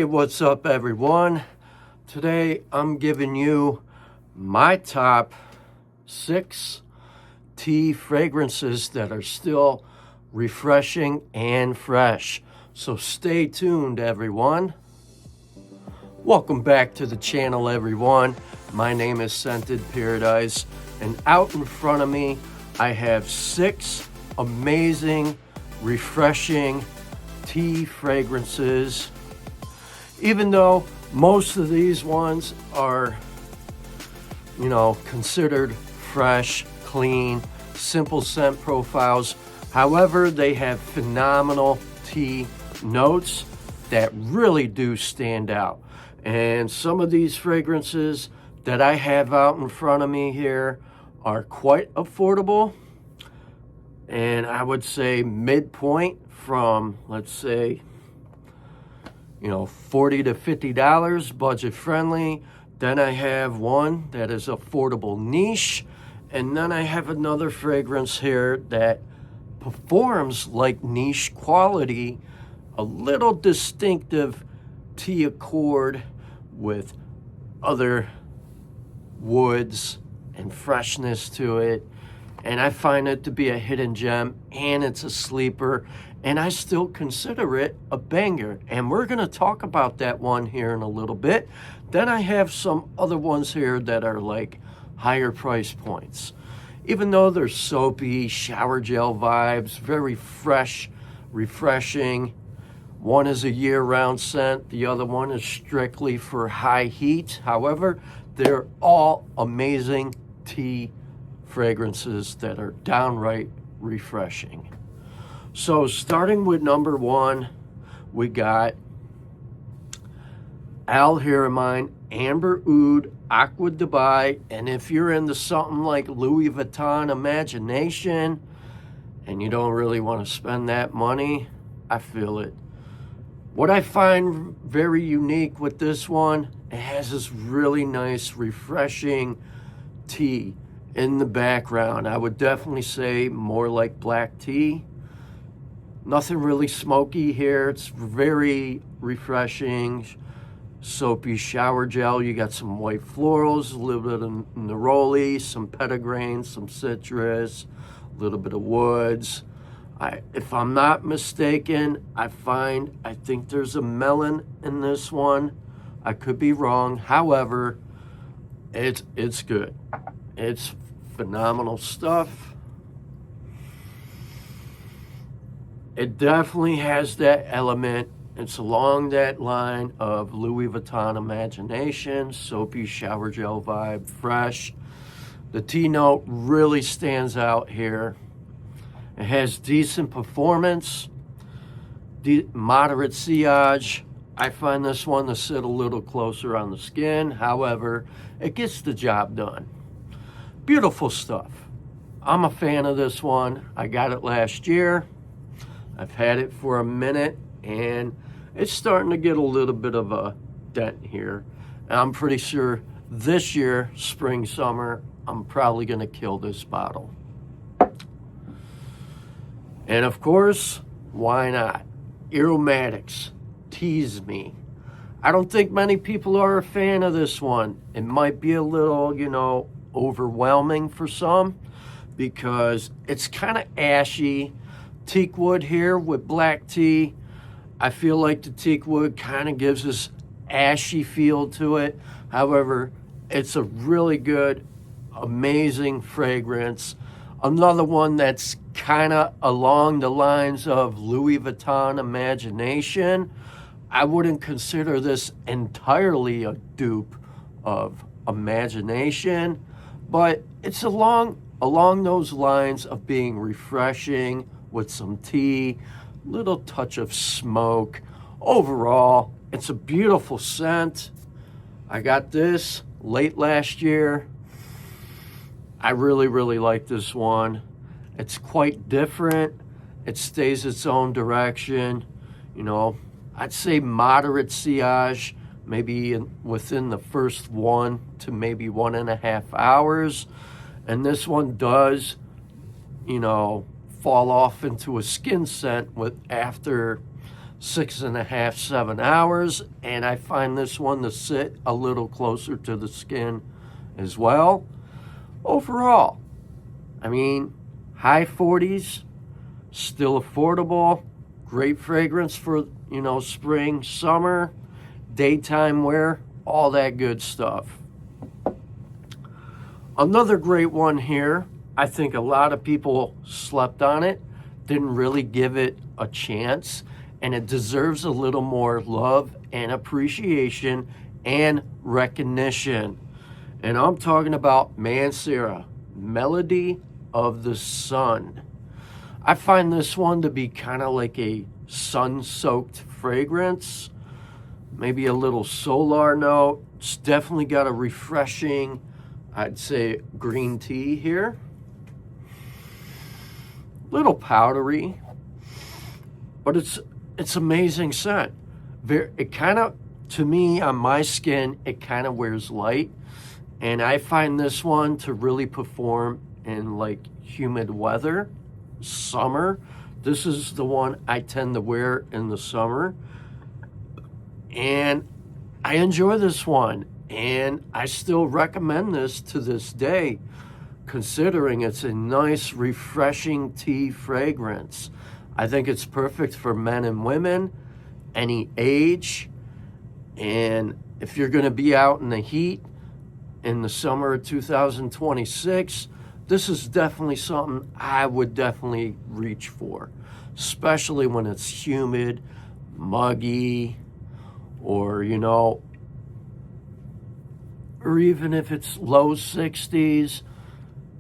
Hey, what's up everyone? Today I'm giving you my top 6 tea fragrances that are still refreshing and fresh. So stay tuned everyone. Welcome back to the channel everyone. My name is Scented Paradise and out in front of me I have 6 amazing, refreshing tea fragrances. Even though most of these ones are, considered fresh, clean, simple scent profiles. However, they have phenomenal tea notes that really do stand out. And some of these fragrances that I have out in front of me here are quite affordable. And I would say midpoint from, let's say, $40 to $50, budget friendly. Then I have one that is affordable niche. And then I have another fragrance here that performs like niche quality, a little distinctive tea accord with other woods and freshness to it. And I find it to be a hidden gem, and it's a sleeper, and I still consider it a banger. And we're gonna talk about that one here in a little bit. Then I have some other ones here that are like higher price points. Even though they're soapy, shower gel vibes, very fresh, refreshing. One is a year-round scent, the other one is strictly for high heat. However, they're all amazing tea fragrances that are downright refreshing. So starting with number 1, we got Al Haramain Amber Oud Aqua Dubai. And if you're into something like Louis Vuitton Imagination and you don't really want to spend that money, I feel it. What I find very unique with this one, it has this really nice, refreshing tea in the background. I would definitely say more like black tea. Nothing really smoky here. It's very refreshing, soapy shower gel. You got some white florals, a little bit of neroli, some petitgrain, some citrus, a little bit of woods. If I'm not mistaken, I think there's a melon in this one. I could be wrong. However, it's good. It's phenomenal stuff. It definitely has that element. It's along that line of Louis Vuitton Imagination, soapy shower gel vibe, fresh. The tea note really stands out here. It has decent performance, moderate sillage. I find this one to sit a little closer on the skin. However, it gets the job done. Beautiful stuff. I'm a fan of this one. I got it last year. I've had it for a minute and it's starting to get a little bit of a dent here. And I'm pretty sure this year, spring, summer, I'm probably gonna kill this bottle. And of course, why not? Aromatix Teas Me. I don't think many people are a fan of this one. It might be a little, overwhelming for some because it's kind of ashy. Teak wood here with black tea. I feel like the teak wood kind of gives this ashy feel to it. However, it's a really good, amazing fragrance. Another one that's kind of along the lines of Louis Vuitton Imagination. I wouldn't consider this entirely a dupe of Imagination, but it's along those lines of being refreshing with some tea, little touch of smoke. Overall, it's a beautiful scent. I got this late last year. I really, really like this one. It's quite different. It stays its own direction. I'd say moderate sillage, maybe within the first 1 to maybe 1.5 hours. And this one does, fall off into a skin scent after 6.5, 7 hours, and I find this one to sit a little closer to the skin as well. Overall, I mean, high 40s, still affordable, great fragrance for, spring, summer, daytime wear, all that good stuff. Another great one here, I think a lot of people slept on it, didn't really give it a chance, and it deserves a little more love and appreciation and recognition. And I'm talking about Mancera, Melody of the Sun. I find this one to be kind of like a sun-soaked fragrance, maybe a little solar note. It's definitely got a refreshing, I'd say, green tea here. Little powdery, but it's amazing scent. It kind of, to me, on my skin, it kind of wears light, and I find this one to really perform in like humid weather, summer. This is the one I tend to wear in the summer, and I enjoy this one, and I still recommend this to this day, considering it's a nice, refreshing tea fragrance. I think it's perfect for men and women, any age, and if you're going to be out in the heat in the summer of 2026, this is definitely something I would definitely reach for, especially when it's humid, muggy, or or even if it's low 60s,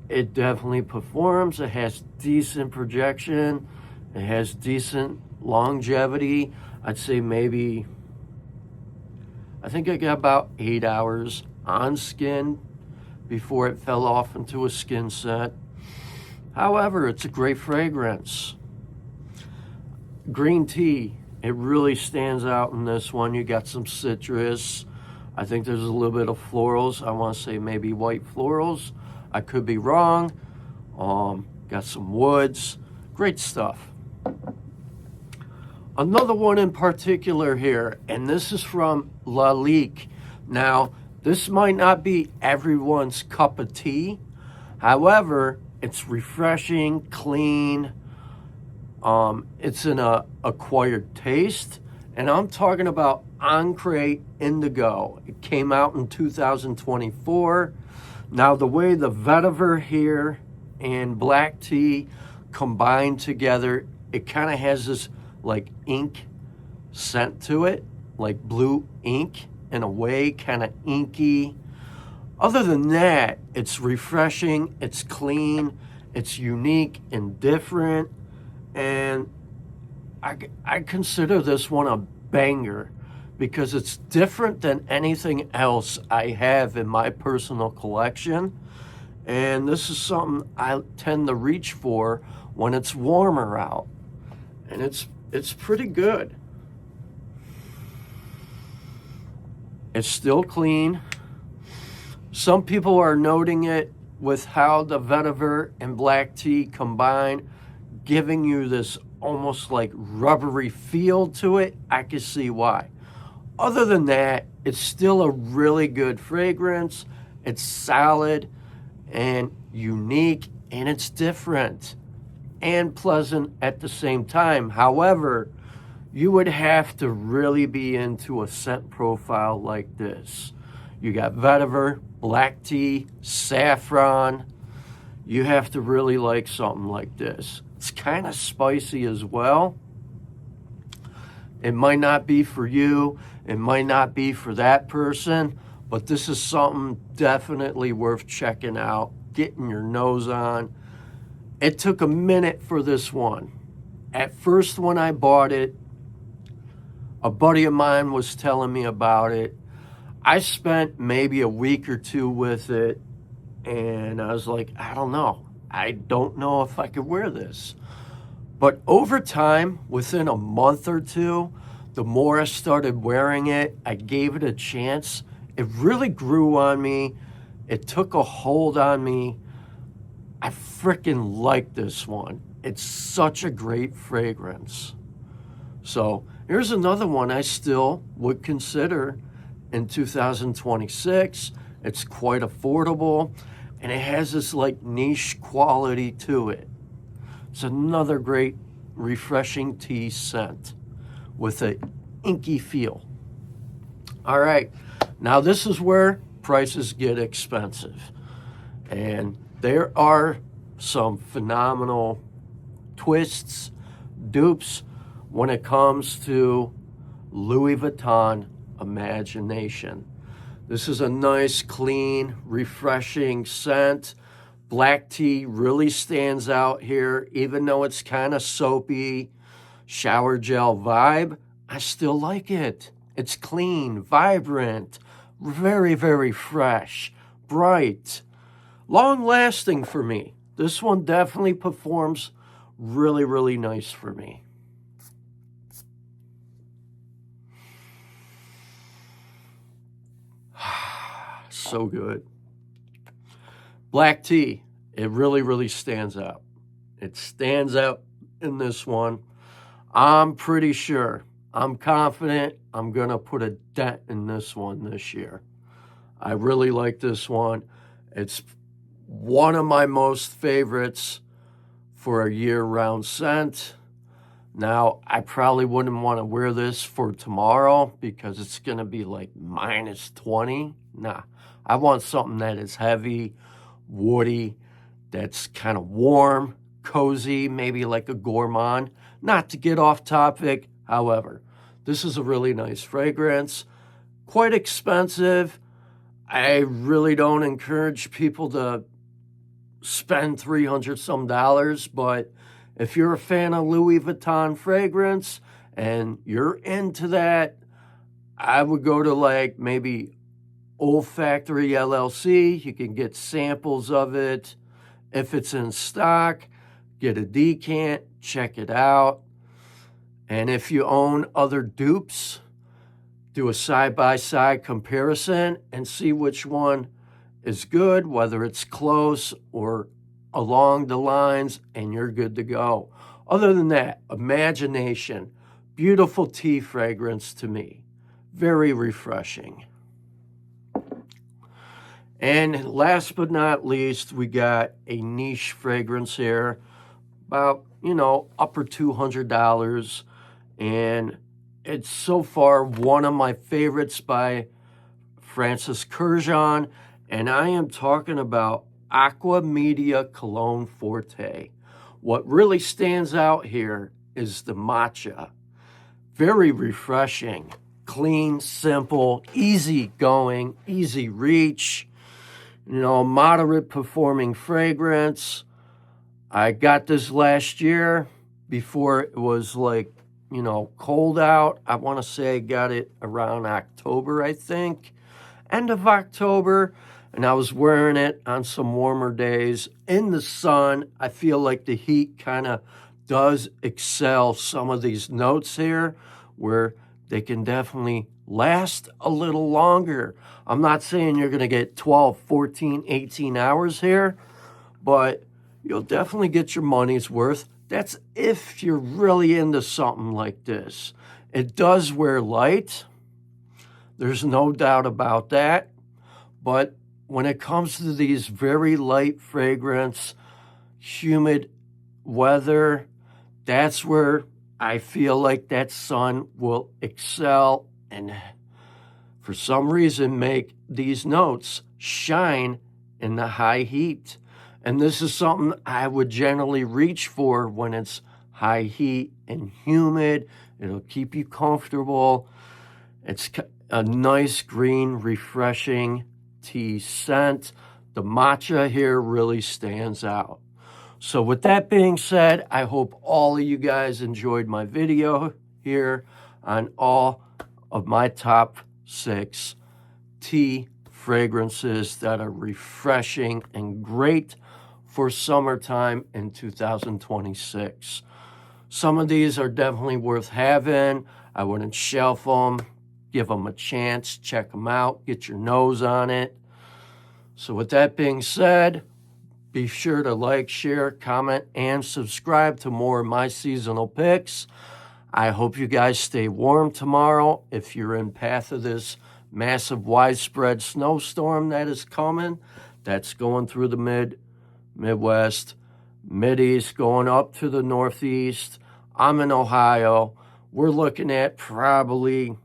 it definitely performs. It has decent projection. It has decent longevity. I'd say maybe, I think I got about 8 hours on skin before it fell off into a skin set. However, it's a great fragrance. Green tea, it really stands out in this one. You got some citrus. I think there's a little bit of florals. I want to say maybe white florals. I could be wrong. Got some woods. Great stuff. Another one in particular here, and this is from Lalique. Now, this might not be everyone's cup of tea. However, it's refreshing, clean. It's an acquired taste. And I'm talking about Encre Indigo. It came out in 2024. Now, the way the vetiver here and black tea combine together, it kind of has this like ink scent to it, like blue ink in a way, kind of inky. Other than that, it's refreshing, it's clean, it's unique and different, and I consider this one a banger because it's different than anything else I have in my personal collection, and this is something I tend to reach for when it's warmer out, and it's pretty good. It's still clean. Some people are noting it with how the vetiver and black tea combine, giving you this almost like rubbery feel to it. I can see why. Other than that, it's still a really good fragrance. It's solid and unique, and it's different and pleasant at the same time. However, you would have to really be into a scent profile like this. You got vetiver, black tea, saffron. You have to really like something like this. It's kind of spicy as well. It might not be for you. It might not be for that person. But this is something definitely worth checking out, getting your nose on. It took a minute for this one. At first, when I bought it, a buddy of mine was telling me about it. I spent maybe a week or two with it, and I was like, I don't know. I don't know if I could wear this. But over time, within a month or two, the more I started wearing it, I gave it a chance. It really grew on me. It took a hold on me. I freaking like this one. It's such a great fragrance. So Here's another one I still would consider in 2026. It's quite affordable, and it has this like niche quality to it. It's another great refreshing tea scent with an inky feel. All right, now this is where prices get expensive, and there are some phenomenal twists, dupes when it comes to Louis Vuitton Imagination. This is a nice, clean, refreshing scent. Black tea really stands out here, even though it's kind of soapy, shower gel vibe. I still like it. It's clean, vibrant, very, very fresh, bright, long-lasting for me. This one definitely performs really, really nice for me. So good. Black tea, it really, really stands out. It stands out in this one. I'm pretty sure, I'm confident I'm going to put a dent in this one this year. I really like this one. It's one of my most favorites for a year-round scent. Now, I probably wouldn't want to wear this for tomorrow because it's going to be like minus 20. Nah, I want something that is heavy, woody, that's kind of warm, cozy, maybe like a gourmand. Not to get off topic, however, this is a really nice fragrance, quite expensive. I really don't encourage people to spend $300 some, but if you're a fan of Louis Vuitton fragrance and you're into that, I would go to like maybe Olfactory LLC. You can get samples of it. If it's in stock, get a decant, check it out. And if you own other dupes, do a side-by-side comparison and see which one is good, whether it's close or along the lines, and you're good to go. Other than that, Imagination, beautiful tea fragrance to me. Very refreshing. And last but not least, we got a niche fragrance here, about, upper $200. And it's so far one of my favorites by Francis Kurkdjian. And I am talking about Aqua Media Cologne Forte. What really stands out here is the matcha. Very refreshing, clean, simple, easy going, easy reach. Moderate performing fragrance. I got this last year before it was like, cold out. I want to say I got it around October, I think. End of October. And I was wearing it on some warmer days in the sun. I feel like the heat kind of does excel some of these notes here, where they can definitely last a little longer. I'm not saying you're going to get 12, 14, 18 hours here, but you'll definitely get your money's worth. That's if you're really into something like this. It does wear light. There's no doubt about that. But when it comes to these very light fragrance, humid weather, that's where I feel like that sun will excel and for some reason make these notes shine in the high heat. And this is something I would generally reach for when it's high heat and humid. It'll keep you comfortable. It's a nice green, refreshing tea scent. The matcha here really stands out. So with that being said, I hope all of you guys enjoyed my video here on all of my top 6 tea fragrances that are refreshing and great for summertime in 2026. Some of these are definitely worth having. I wouldn't shelf them. Give them a chance. Check them out. Get your nose on it. So with that being said, be sure to like, share, comment, and subscribe to more of my seasonal picks. I hope you guys stay warm tomorrow. If you're in path of this massive widespread snowstorm that is coming, that's going through the Midwest, Mideast, going up to the Northeast. I'm in Ohio. We're looking at probably,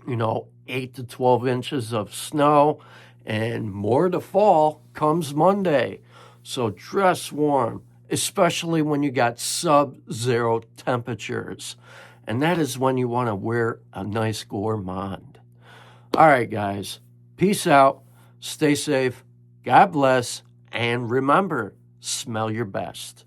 8 to 12 inches of snow, and more to fall comes Monday. So dress warm, especially when you got sub-zero temperatures. And that is when you want to wear a nice gourmand. All right, guys. Peace out. Stay safe. God bless. And remember, smell your best.